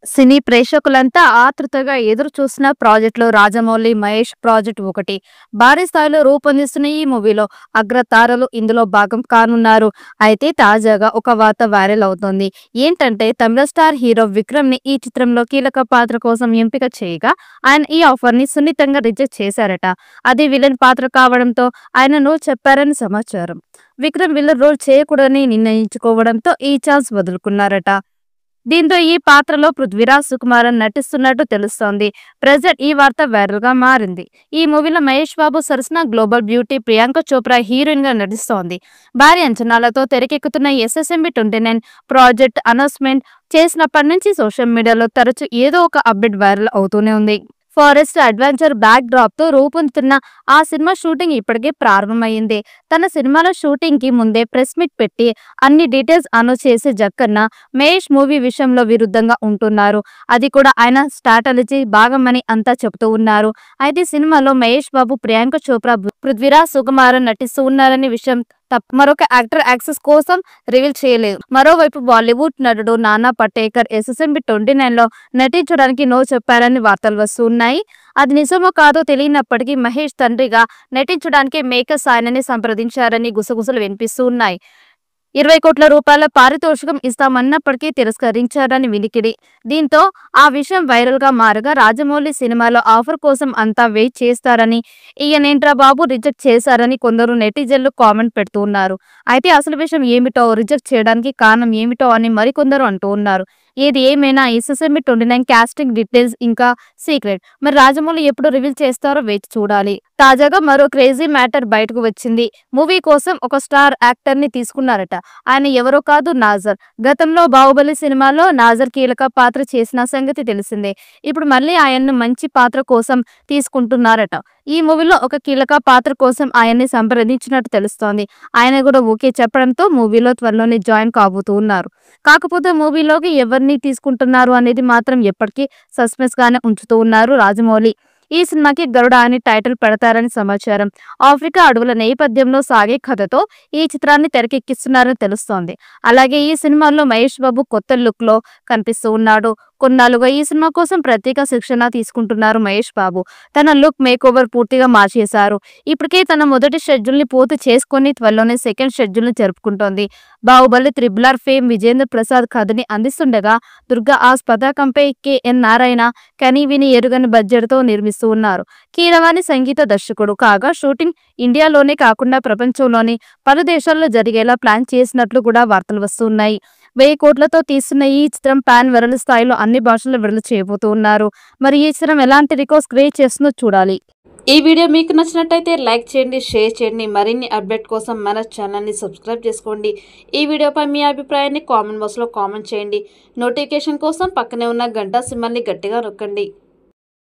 సినీ ప్రేక్షకులంతా ఆతృతగా ఎదురు చూసిన ప్రాజెక్టులో రాజమౌళి మహేష్ ప్రాజెక్ట్ ఒకటి. భారీ స్థాయిలో రూపొందిస్తున్న ఈ మూవీలో అగ్రతారలు ఇందులో భాగం కానున్నారు. అయితే తాజాగా ఒక వార్త వైరల్ అవుతోంది. ఏంటంటే తమిళ స్టార్ హీరో విక్రమ్ ని ఈ చిత్రంలో కీలక పాత్ర కోసం ఎంపిక చేయగా ఆయన ఈ ఆఫర్ ని సున్నితంగా రిజెక్ట్ చేశారట. అది విలన్ పాత్ర కావడంతో ఆయన నో చెప్పారని సమాచారం. విక్రమ్ విలన్ రోల్ చేయకూడదని నిర్ణయించుకోవడంతో ఈ ఛాన్స్ వదులుకున్నారట. దీంతో ఈ పాత్రలో పృథ్వీరాజ్ సుకుమారన్ నటిస్తున్నట్టు తెలుస్తోంది. ప్రెజెంట్ ఈ వార్త వైరల్ గా మారింది. ఈ మూవీలో మహేష్ బాబు సరసన global beauty Priyanka Chopra heroine గా నటిస్తోంది. భారీ అంచనాలతో తెరకెక్కుతున్న SSMB 29 ప్రాజెక్ట్ అనౌన్స్మెంట్ చేసినప్పటి నుంచి సోషల్ మీడియాలో తరచూ ఏదో ఒక అప్డేట్ వైరల్ అవుతూనే ఉంది. ఫారెస్ట్ అడ్వెంచర్ బ్యాక్ డ్రాప్ తో రూపొందుతున్న ఆ సినిమా షూటింగ్ ఇప్పటికే ప్రారంభమైంది. తన సినిమాల షూటింగ్ కి ముందే ప్రెస్ మీట్ పెట్టి అన్ని డీటెయిల్స్ అనౌన్స్ చేసే జక్కన్న మహేష్ మూవీ విషయంలో విరుద్ధంగా ఉంటున్నారు. అది కూడా ఆయన స్ట్రాటజీ భాగమని అంతా చెబుతూ ఉన్నారు. అయితే సినిమాలో మహేష్ బాబు, ప్రియాంక చోప్రా, పృథ్వీరాజ్ సుకుమారన్ నటిస్తూ ఉన్నారనే విషయం మరొక యాక్టర్ యాక్సెస్ కోసం రివీల్ చేయలేదు. మరోవైపు బాలీవుడ్ నటుడు నానా పటేకర్ SSMB 29 లో నటించడానికి నో చెప్పారని వార్తలు వస్తున్నాయి. అది నిజమో కాదో తెలియనప్పటికీ మహేష్ తండ్రిగా నటించడానికి మేకర్స్ ఆయనని సంప్రదించారని గుసగుసలు వినిపిస్తూ ఉన్నాయి. 20 కోట్ల రూపాయల పారితోషికం ఇస్తామన్నప్పటికీ తిరస్కరించారని వినికిడి. దీంతో ఆ విషయం వైరల్ గా మారగా రాజమౌళి సినిమాలో ఆఫర్ కోసం అంతా వెయిట్ చేస్తారని, ఈయనేంట్రా బాబు రిజెక్ట్ చేశారని కొందరు నెటిజన్లు కామెంట్ పెడుతూ ఉన్నారు. అయితే అసలు విషయం ఏమిటో, రిజెక్ట్ చేయడానికి కారణం ఏమిటో అని మరికొందరు అంటూ ఉన్నారు. ఏది ఏమైనా SSMB 29 కాస్టింగ్ డీటెయిల్స్ ఇంకా సీక్రెట్. మరి రాజమౌళి ఎప్పుడు రివీల్ చేస్తారో వేచి చూడాలి. తాజాగా మరో క్రేజీ మ్యాటర్ బయటకు వచ్చింది. మూవీ కోసం ఒక స్టార్ యాక్టర్ ని తీసుకున్నారట. ఆయన ఎవరో కాదు, నాజర్. గతంలో బాహుబలి సినిమాలో నాజర్ కీలక పాత్ర చేసిన సంగతి తెలిసిందే. ఇప్పుడు మళ్ళీ ఆయన్ను మంచి పాత్ర కోసం తీసుకుంటున్నారట. ఈ మూవీలో ఒక కీలక పాత్ర కోసం ఆయన్ని సంప్రదించినట్టు తెలుస్తోంది. ఆయన కూడా ఓకే చెప్పడంతో మూవీలో త్వరలోనే జాయిన్ కాబోతూ ఉన్నారు. కాకపోతే మూవీలోకి ఎవరిని తీసుకుంటున్నారు అనేది మాత్రం ఎప్పటికీ సస్పెన్స్ గానే ఉంచుతూ ఉన్నారు రాజమౌళి. ఈ సినిమాకి గరుడ అని టైటిల్ పెడతారని సమాచారం. ఆఫ్రికా అడవుల నేపథ్యంలో సాగే కథతో ఈ చిత్రాన్ని తెరకెక్కిస్తున్నారని తెలుస్తోంది. అలాగే ఈ సినిమాలో మహేష్ బాబు కొత్త లుక్ లో కనిపిస్తూ ఉన్నాడు. కొన్నాళ్ళుగా ఈ సినిమా కోసం ప్రత్యేక శిక్షణ తీసుకుంటున్నారు మహేష్ బాబు. తన లుక్ మేక్ ఓవర్ పూర్తిగా మార్చేశారు. ఇప్పటికే తన మొదటి షెడ్యూల్ ని పూర్తి చేసుకుని త్వరలోనే సెకండ్ షెడ్యూల్ ని జరుపుకుంటోంది. బాహుబలి త్రిబుల్ ఫేమ్ విజేంద్ర ప్రసాద్ కథని అందిస్తుండగా దుర్గా ఆస్ పతాకంపై KN నారాయణ కని విని ఎరుగని బడ్జెట్ తో నిర్మిస్తూ ఉన్నారు. కీరవాణి సంగీత దర్శకుడు కాగా షూటింగ్ ఇండియాలోనే కాకుండా ప్రపంచంలోని పలు దేశాల్లో జరిగేలా ప్లాన్ చేసినట్లు కూడా వార్తలు వస్తున్నాయి. 1000 కోట్లతో తీస్తున్న ఈ చిత్రం పాన్ వరల్డ్ స్థాయిలో అన్ని భాషల్లో విడుదల చేయబోతూ ఉన్నారు. మరి ఈ చిత్రం ఎలాంటి రికార్డ్స్ క్రియేట్ చేస్తుందో చూడాలి. ఈ వీడియో మీకు నచ్చినట్టయితే లైక్ చేయండి, షేర్ చేయండి. మరిన్ని అప్డేట్ కోసం మన ఛానల్ని సబ్స్క్రైబ్ చేసుకోండి. ఈ వీడియోపై మీ అభిప్రాయాన్ని కామెంట్ బాక్స్లో కామెంట్ చేయండి. నోటిఫికేషన్ కోసం పక్కనే ఉన్న గంట సింబల్ని గట్టిగా నొక్కండి.